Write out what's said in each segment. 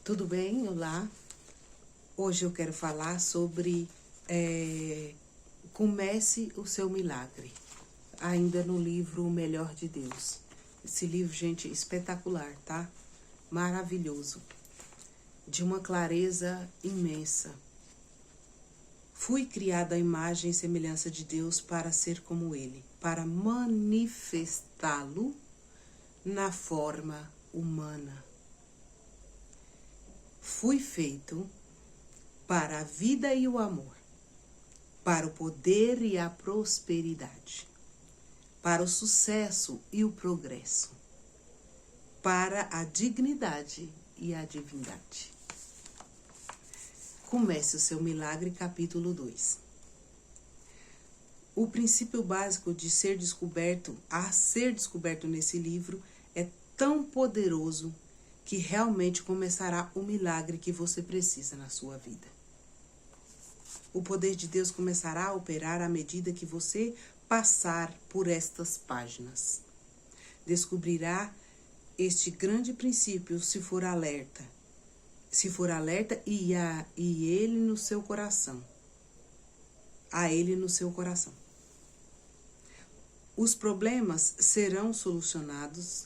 Tudo bem? Olá. Hoje eu quero falar sobre comece o seu milagre, ainda no livro O Melhor de Deus. Esse livro, gente, espetacular, tá? Maravilhoso, de uma clareza imensa. Fui criada à imagem e semelhança de Deus para ser como Ele, para manifestá-lo na forma humana. Fui feito para a vida e o amor, para o poder e a prosperidade, para o sucesso e o progresso, para a dignidade e a divindade. Comece o seu milagre, capítulo 2. O princípio básico de ser descoberto nesse livro é tão poderoso que realmente começará o milagre que você precisa na sua vida. O poder de Deus começará a operar à medida que você passar por estas páginas. Descobrirá este grande princípio se for alerta. Se for alerta e ele no seu coração. A ele no seu coração. Os problemas serão solucionados,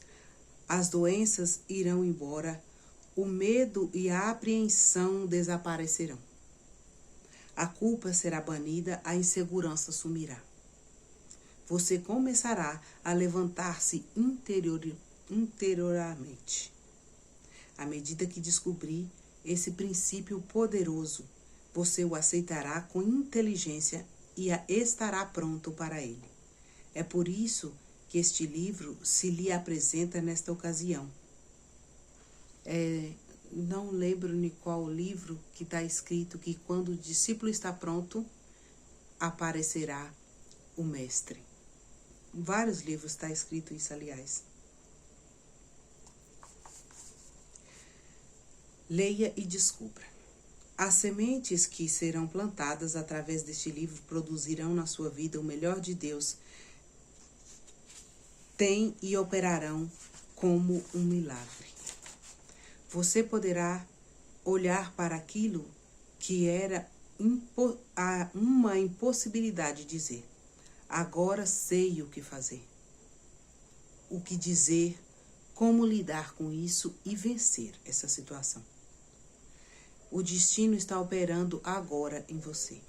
as doenças irão embora, o medo e a apreensão desaparecerão. A culpa será banida, a insegurança sumirá. Você começará a levantar-se interiormente. À medida que descobrir esse princípio poderoso, você o aceitará com inteligência e estará pronto para ele. É por isso que este livro se lhe apresenta nesta ocasião. Não lembro em qual livro que está escrito que quando o discípulo está pronto, aparecerá o mestre. Em vários livros está escrito isso, aliás. Leia e descubra. As sementes que serão plantadas através deste livro produzirão na sua vida o melhor de Deus. Tem e operarão como um milagre. Você poderá olhar para aquilo que era uma impossibilidade e dizer: agora sei o que fazer, o que dizer, como lidar com isso e vencer essa situação. O destino está operando agora em você,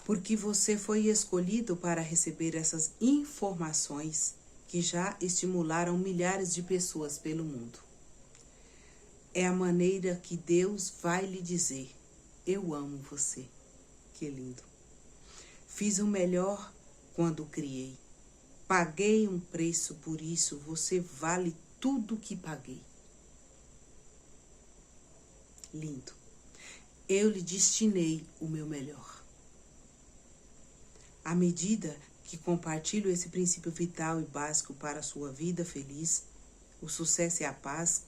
porque você foi escolhido para receber essas informações que já estimularam milhares de pessoas pelo mundo. É a maneira que Deus vai lhe dizer: eu amo você. Que lindo. Fiz o melhor quando criei. Paguei um preço por isso. Você vale tudo que paguei. Lindo. Eu lhe destinei o meu melhor. À medida que compartilho esse princípio vital e básico para a sua vida feliz, o sucesso e a paz,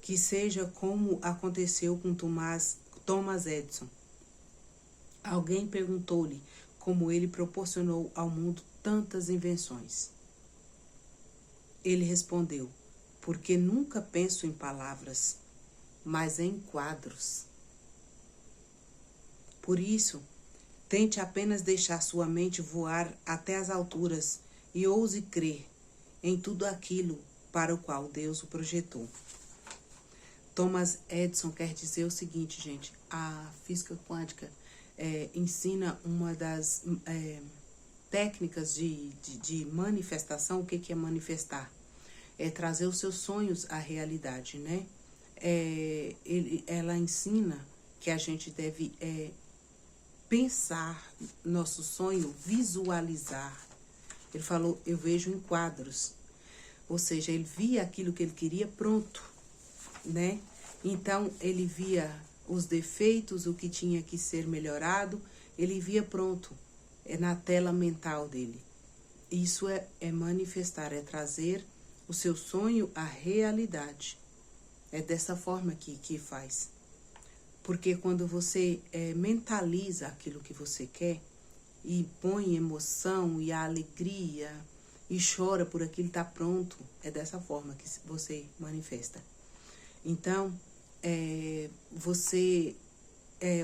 que seja como aconteceu com Thomas Edison. Alguém perguntou-lhe como ele proporcionou ao mundo tantas invenções. Ele respondeu: porque nunca penso em palavras, mas em quadros. Por isso, tente apenas deixar sua mente voar até as alturas e ouse crer em tudo aquilo para o qual Deus o projetou. Thomas Edison quer dizer o seguinte, gente: a física quântica ensina uma das técnicas de manifestação. O que é manifestar? É trazer os seus sonhos à realidade, né? Ela ensina que a gente deve pensar nosso sonho, visualizar. Ele falou: eu vejo em quadros. Ou seja, ele via aquilo que ele queria pronto, né? Então, ele via os defeitos, o que tinha que ser melhorado, ele via pronto, na tela mental dele. Isso é manifestar, é trazer o seu sonho à realidade. É dessa forma que faz. Porque quando você mentaliza aquilo que você quer e põe emoção e a alegria e chora por aquilo estar pronto, é dessa forma que você manifesta. Então,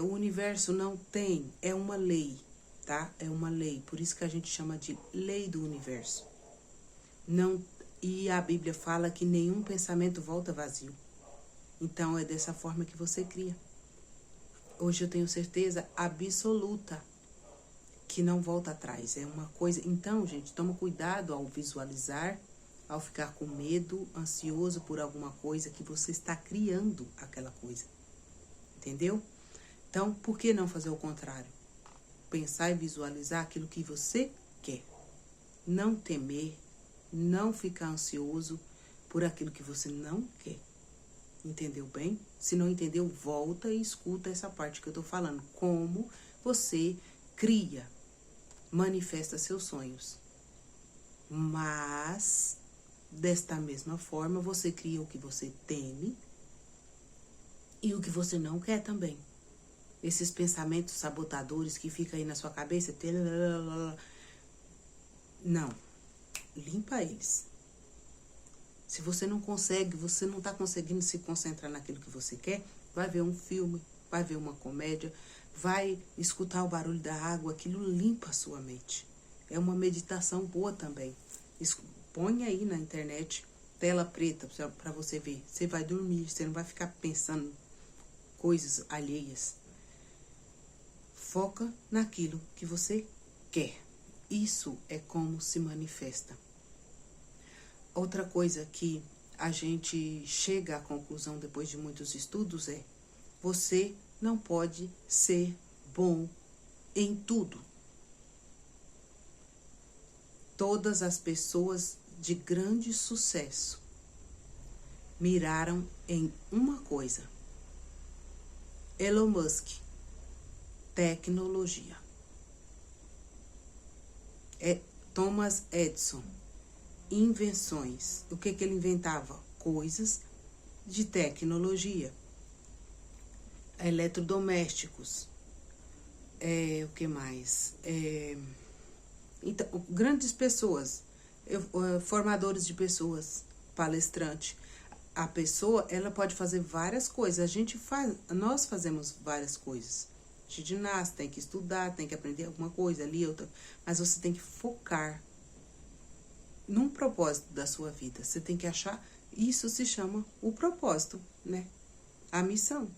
o universo não tem, é uma lei, tá? É uma lei, por isso que a gente chama de lei do universo. Não, e a Bíblia fala que nenhum pensamento volta vazio. Então é dessa forma que você cria. Hoje eu tenho certeza absoluta que não volta atrás. É uma coisa. Então, gente, toma cuidado ao visualizar, ao ficar com medo, ansioso por alguma coisa que você está criando aquela coisa. Entendeu? Então, por que não fazer o contrário? Pensar e visualizar aquilo que você quer. Não temer, não ficar ansioso por aquilo que você não quer. Entendeu bem? Se não entendeu, volta e escuta essa parte que eu tô falando. Como você cria, manifesta seus sonhos. Mas, desta mesma forma, você cria o que você teme e o que você não quer também. Esses pensamentos sabotadores que ficam aí na sua cabeça, não, limpa eles. Se você não consegue, você não está conseguindo se concentrar naquilo que você quer, vai ver um filme, vai ver uma comédia, vai escutar o barulho da água, aquilo limpa a sua mente. É uma meditação boa também. Põe aí na internet, tela preta para você ver. Você vai dormir, você não vai ficar pensando coisas alheias. Foca naquilo que você quer. Isso é como se manifesta. Outra coisa que a gente chega à conclusão depois de muitos estudos é: você não pode ser bom em tudo. Todas as pessoas de grande sucesso miraram em uma coisa. Elon Musk, tecnologia. Thomas Edison, invenções. O que ele inventava? Coisas de tecnologia. Eletrodomésticos. O que mais? Então, grandes pessoas, formadores de pessoas, palestrante. A pessoa, ela pode fazer várias coisas. Nós fazemos várias coisas. Ginasta, tem que estudar, tem que aprender alguma coisa ali, outra. Mas você tem que focar num propósito da sua vida. Você tem que achar, isso se chama o propósito, né? A missão.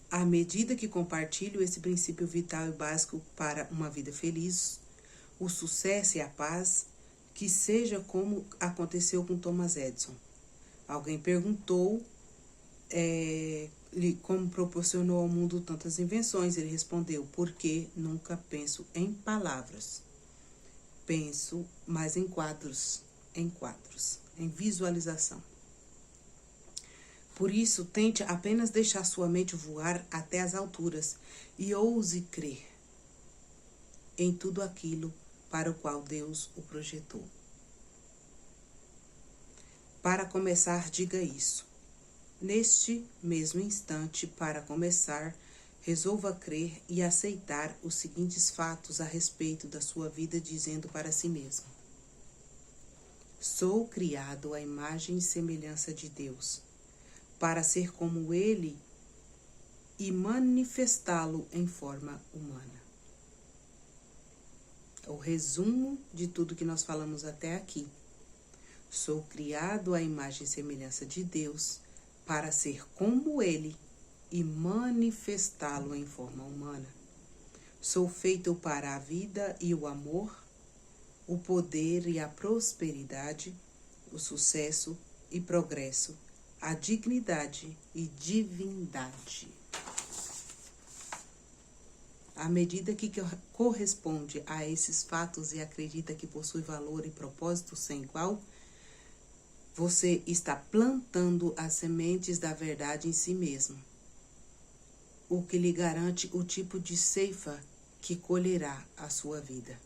À medida que compartilho esse princípio vital e básico para uma vida feliz, o sucesso e a paz, que seja como aconteceu com Thomas Edison. Alguém perguntou como proporcionou ao mundo tantas invenções. Ele respondeu: porque nunca penso em palavras. Penso mais em quadros, em visualização. Por isso, tente apenas deixar sua mente voar até as alturas e ouse crer em tudo aquilo para o qual Deus o projetou. Para começar, diga isso. Neste mesmo instante, para começar, resolva crer e aceitar os seguintes fatos a respeito da sua vida, dizendo para si mesmo: sou criado à imagem e semelhança de Deus, para ser como Ele e manifestá-lo em forma humana. O resumo de tudo que nós falamos até aqui. Sou criado à imagem e semelhança de Deus, para ser como Ele e manifestá-lo em forma humana. Sou feito para a vida e o amor, o poder e a prosperidade, o sucesso e progresso, a dignidade e divindade. À medida que corresponde a esses fatos e acredita que possui valor e propósito sem igual, você está plantando as sementes da verdade em si mesmo, o que lhe garante o tipo de ceifa que colherá a sua vida.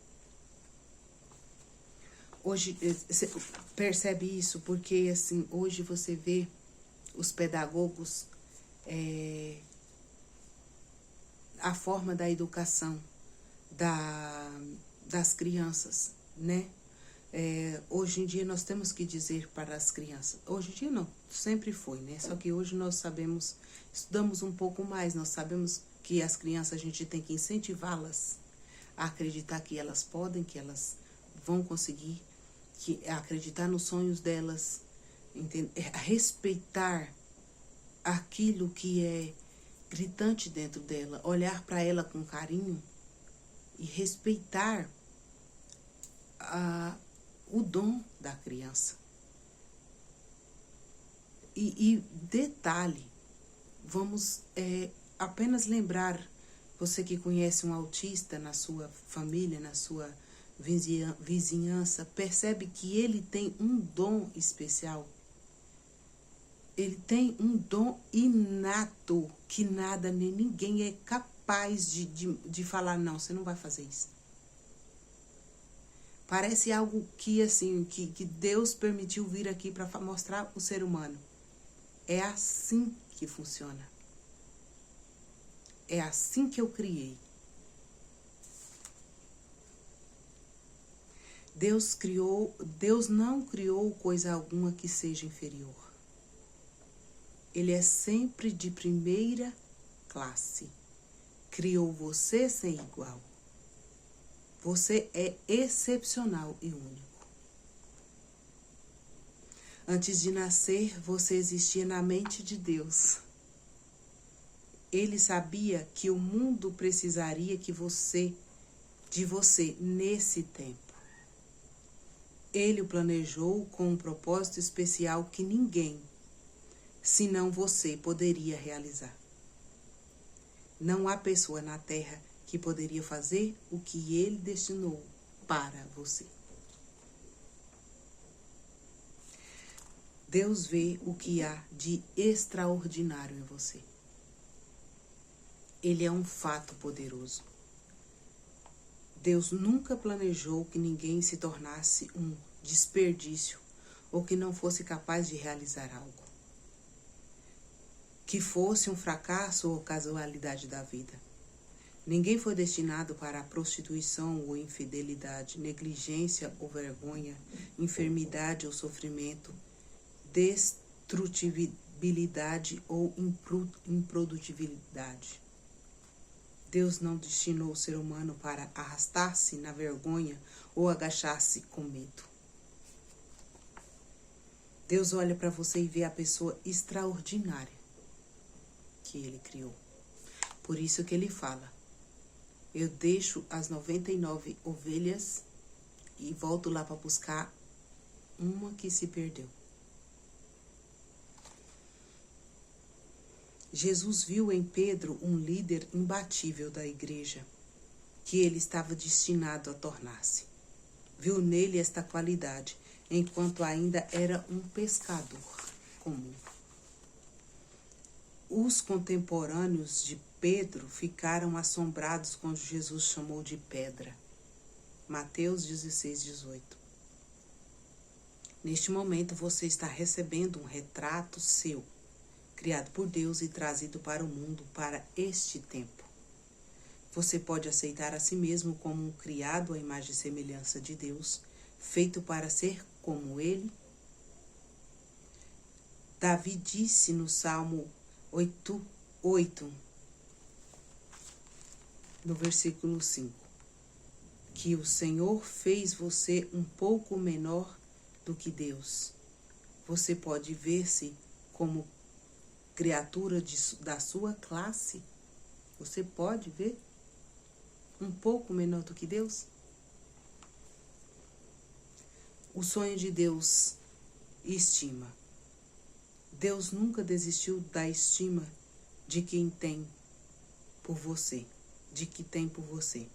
Hoje, você percebe isso porque, assim, hoje você vê os pedagogos, a forma da educação das crianças, né? Hoje em dia nós temos que dizer para as crianças, hoje em dia não, sempre foi, né? Só que hoje nós sabemos, estudamos um pouco mais, nós sabemos que as crianças a gente tem que incentivá-las a acreditar que elas podem, que elas vão conseguir, acreditar nos sonhos delas, respeitar aquilo que é gritante dentro dela, olhar para ela com carinho e respeitar o dom da criança. E detalhe, vamos apenas lembrar, você que conhece um autista na sua família, na sua vizinhança, percebe que ele tem um dom especial. Ele tem um dom inato que nada nem ninguém é capaz de falar, não, você não vai fazer isso. Parece algo que, assim, que Deus permitiu vir aqui para mostrar o ser humano. É assim que funciona. É assim que eu criei. Deus não criou coisa alguma que seja inferior. Ele é sempre de primeira classe. Criou você sem igual. Você é excepcional e único. Antes de nascer, você existia na mente de Deus. Ele sabia que o mundo precisaria de você nesse tempo. Ele o planejou com um propósito especial que ninguém, senão você, poderia realizar. Não há pessoa na Terra que poderia fazer o que ele destinou para você. Deus vê o que há de extraordinário em você. Ele é um fato poderoso. Deus nunca planejou que ninguém se tornasse um desperdício ou que não fosse capaz de realizar algo. Que fosse um fracasso ou casualidade da vida. Ninguém foi destinado para a prostituição ou infidelidade, negligência ou vergonha, enfermidade ou sofrimento, destrutibilidade ou improdutibilidade. Deus não destinou o ser humano para arrastar-se na vergonha ou agachar-se com medo. Deus olha para você e vê a pessoa extraordinária que Ele criou. Por isso que Ele fala, eu deixo as 99 ovelhas e volto lá para buscar uma que se perdeu. Jesus viu em Pedro um líder imbatível da igreja, que ele estava destinado a tornar-se. Viu nele esta qualidade, enquanto ainda era um pescador comum. Os contemporâneos de Pedro ficaram assombrados quando Jesus chamou de pedra. Mateus 16, 18. Neste momento você está recebendo um retrato seu, criado por Deus e trazido para o mundo para este tempo. Você pode aceitar a si mesmo como um criado à imagem e semelhança de Deus, feito para ser como Ele? Davi disse no Salmo 8, no versículo 5, que o Senhor fez você um pouco menor do que Deus. Você pode ver-se como criatura da sua classe? Você pode ver um pouco menor do que Deus? O sonho de Deus estima. Deus nunca desistiu da estima de quem tem por você, de que tem por você.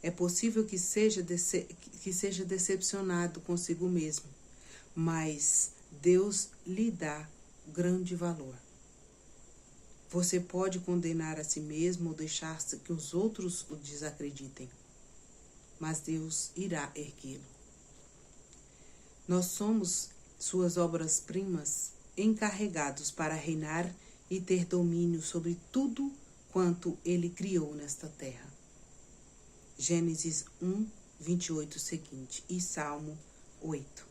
É possível que seja decepcionado consigo mesmo, mas Deus lhe dá grande valor. Você pode condenar a si mesmo ou deixar que os outros o desacreditem, mas Deus irá erguê-lo. Nós somos suas obras-primas, encarregados para reinar e ter domínio sobre tudo quanto Ele criou nesta terra. Gênesis 1, 28 seguinte e Salmo 8.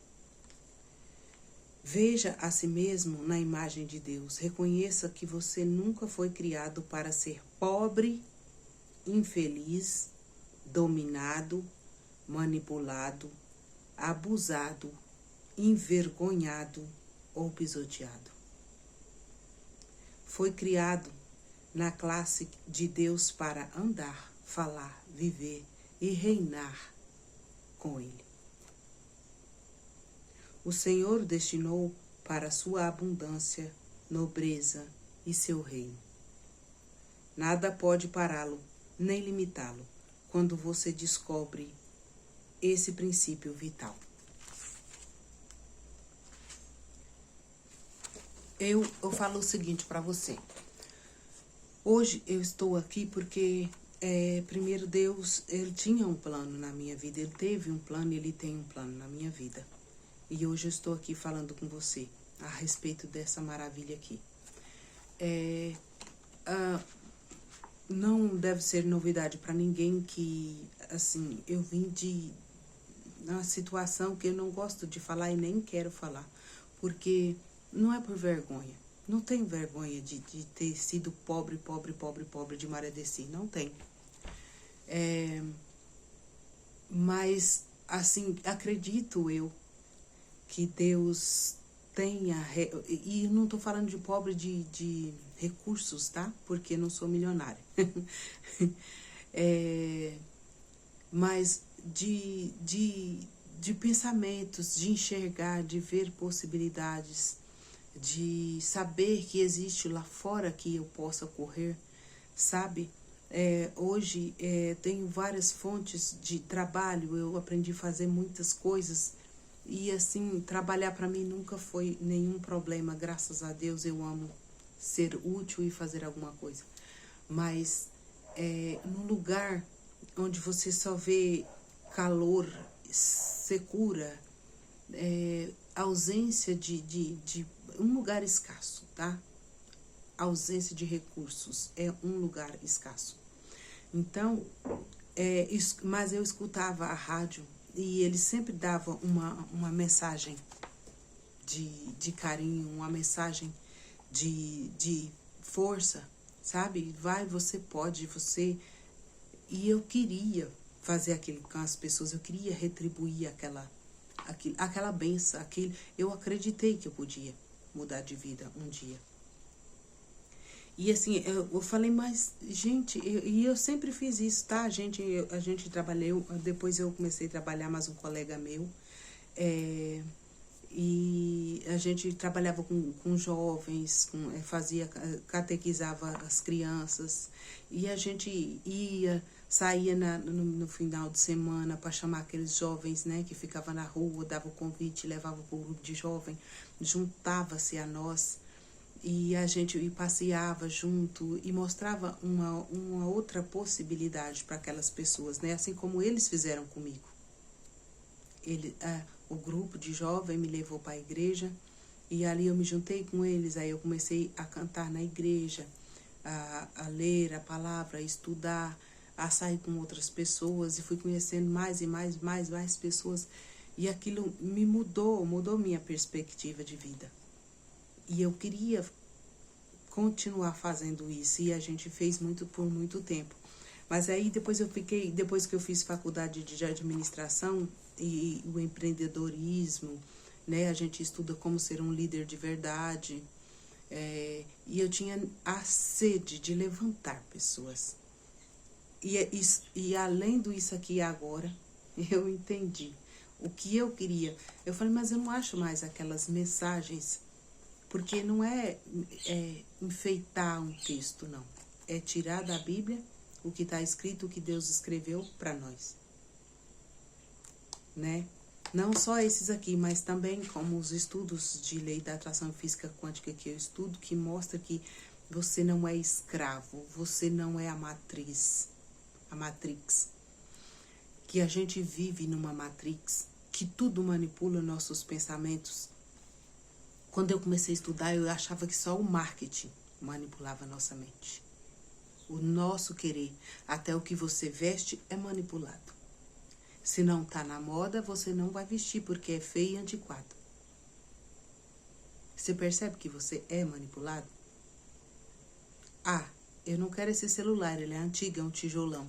Veja a si mesmo na imagem de Deus. Reconheça que você nunca foi criado para ser pobre, infeliz, dominado, manipulado, abusado, envergonhado ou pisoteado. Foi criado na classe de Deus para andar, falar, viver e reinar com Ele. O Senhor destinou para sua abundância, nobreza e seu reino. Nada pode pará-lo, nem limitá-lo, quando você descobre esse princípio vital. Eu falo o seguinte para você. Hoje eu estou aqui porque, primeiro, Deus, Ele tinha um plano na minha vida. Ele teve um plano e Ele tem um plano na minha vida. E hoje eu estou aqui falando com você a respeito dessa maravilha aqui. Não deve ser novidade para ninguém que, assim, eu vim de uma situação que eu não gosto de falar e nem quero falar, porque não é por vergonha. Não tenho vergonha de ter sido pobre de Maria Desci, não tenho. Mas, assim, acredito eu que Deus tenha, e não estou falando de pobre de recursos, tá? Porque não sou milionária. Mas de pensamentos, de enxergar, de ver possibilidades, de saber que existe lá fora que eu possa correr, sabe? Hoje tenho várias fontes de trabalho, eu aprendi a fazer muitas coisas. E assim, trabalhar para mim nunca foi nenhum problema, graças a Deus. Eu amo ser útil e fazer alguma coisa. Mas num lugar onde você só vê calor, secura, ausência de um lugar escasso, tá? Ausência de recursos é um lugar escasso. Então, mas eu escutava a rádio e ele sempre dava uma mensagem de carinho, uma mensagem de força, sabe? Vai, você pode, você... E eu queria fazer aquilo com as pessoas, eu queria retribuir aquela benção, eu acreditei que eu podia mudar de vida um dia. E assim, eu falei, mas, gente, eu sempre fiz isso, tá? A gente trabalhou, depois eu comecei a trabalhar, mais um colega meu, e a gente trabalhava com jovens, catequizava as crianças, e a gente saía no final de semana para chamar aqueles jovens, né, que ficavam na rua, dava o convite, levava para o grupo de jovem, juntava-se a nós, e a gente passeava junto e mostrava uma outra possibilidade para aquelas pessoas, né? Assim como eles fizeram comigo. O grupo de jovem me levou para a igreja e ali eu me juntei com eles. Aí eu comecei a cantar na igreja, a ler a palavra, a estudar, a sair com outras pessoas e fui conhecendo mais e mais pessoas. E aquilo me mudou minha perspectiva de vida. E eu queria continuar fazendo isso, e a gente fez por muito tempo. Mas aí depois que eu fiz faculdade de administração e o empreendedorismo, né, a gente estuda como ser um líder de verdade, e eu tinha a sede de levantar pessoas. E além disso aqui agora, eu entendi o que eu queria. Eu falei, mas eu não acho mais aquelas mensagens, porque não é enfeitar um texto, não. É tirar da Bíblia o que está escrito, o que Deus escreveu para nós. Né? Não só esses aqui, mas também como os estudos de lei da atração física quântica que eu estudo, que mostra que você não é escravo, você não é a Matrix, que a gente vive numa Matrix, que tudo manipula nossos pensamentos. Quando eu comecei a estudar, eu achava que só o marketing manipulava a nossa mente. O nosso querer, até o que você veste, é manipulado. Se não tá na moda, você não vai vestir porque é feio e antiquado. Você percebe que você é manipulado? Ah, eu não quero esse celular, ele é antigo, é um tijolão.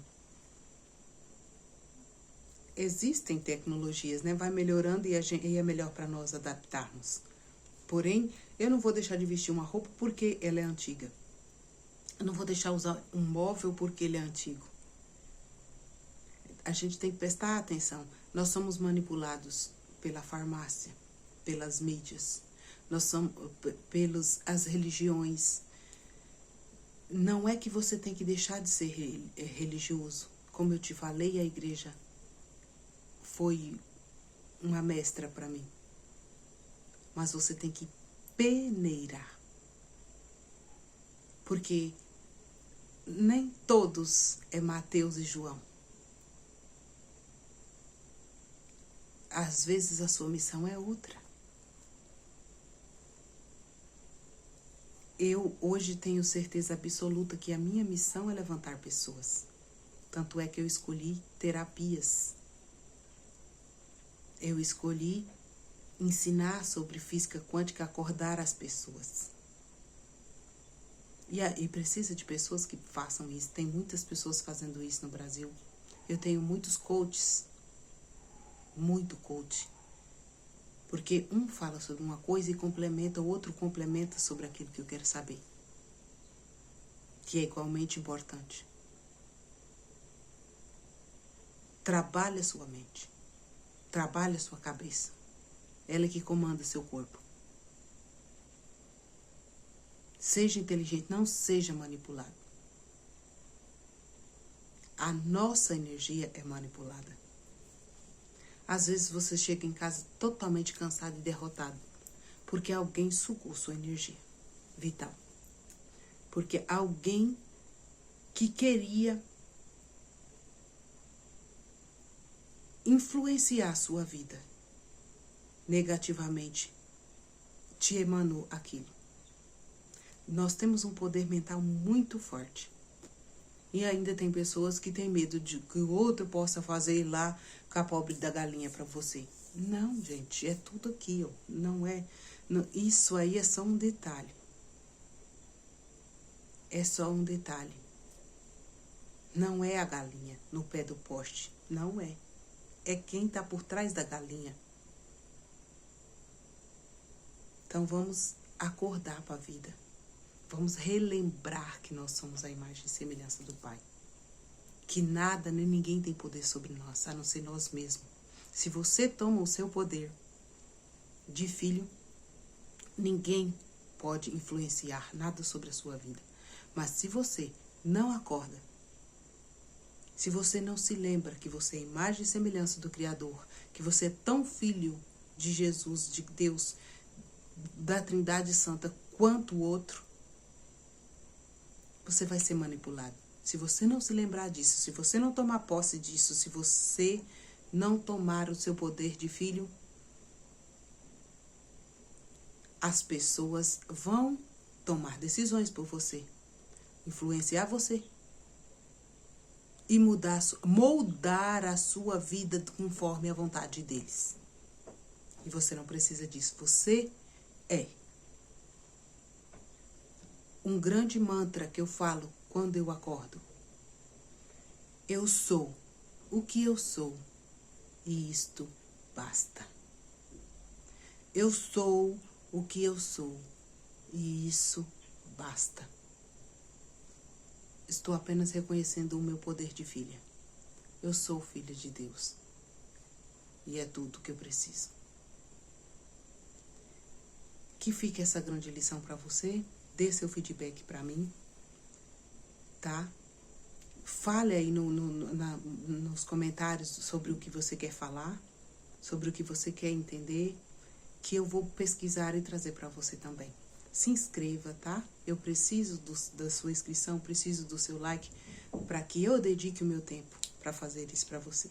Existem tecnologias, né? Vai melhorando e é melhor para nós adaptarmos. Porém, eu não vou deixar de vestir uma roupa porque ela é antiga. Eu não vou deixar de usar um móvel porque ele é antigo. A gente tem que prestar atenção. Nós somos manipulados pela farmácia, pelas mídias, nós somos pelas as religiões. Não é que você tem que deixar de ser religioso. Como eu te falei, a igreja foi uma mestra para mim. Mas você tem que peneirar. Porque nem todos é Mateus e João. Às vezes a sua missão é outra. Eu hoje tenho certeza absoluta que a minha missão é levantar pessoas. Tanto é que eu escolhi terapias. Eu escolhi ensinar sobre física quântica, acordar as pessoas. E precisa de pessoas que façam isso. Tem muitas pessoas fazendo isso no Brasil. Eu tenho muitos coaches. Muito coach. Porque um fala sobre uma coisa e complementa, o outro complementa sobre aquilo que eu quero saber. Que é igualmente importante. Trabalhe a sua mente. Trabalhe a sua cabeça. Ela é que comanda seu corpo. Seja inteligente, não seja manipulado. A nossa energia é manipulada. Às vezes você chega em casa totalmente cansado e derrotado, porque alguém sugou sua energia vital. Porque alguém que queria influenciar a sua vida negativamente te emanou aquilo. Nós temos um poder mental muito forte. E ainda tem pessoas que têm medo de que o outro possa fazer lá com a pobre da galinha para você. Não, gente, é tudo aqui, ó. Não é. Não, isso aí é só um detalhe. É só um detalhe. Não é a galinha no pé do poste. Não é. É quem está por trás da galinha. Então vamos acordar para a vida. Vamos relembrar que nós somos a imagem e semelhança do Pai. Que nada nem ninguém tem poder sobre nós, a não ser nós mesmos. Se você toma o seu poder de filho, ninguém pode influenciar nada sobre a sua vida. Mas se você não acorda, se você não se lembra que você é a imagem e semelhança do Criador, que você é tão filho de Jesus, de Deus, da Trindade Santa, quanto o outro, você vai ser manipulado. Se você não se lembrar disso, se você não tomar posse disso, se você não tomar o seu poder de filho, as pessoas vão tomar decisões por você, influenciar você e moldar a sua vida conforme a vontade deles. E você não precisa disso. Você é. Um grande mantra que eu falo quando eu acordo. Eu sou o que eu sou e isto basta. Eu sou o que eu sou e isso basta. Estou apenas reconhecendo o meu poder de filha. Eu sou filha de Deus e é tudo que eu preciso. Que fique essa grande lição para você. Dê seu feedback para mim, tá? Fale aí nos comentários sobre o que você quer falar, sobre o que você quer entender, que eu vou pesquisar e trazer para você também. Se inscreva, tá? Eu preciso da sua inscrição, preciso do seu like, para que eu dedique o meu tempo para fazer isso para você.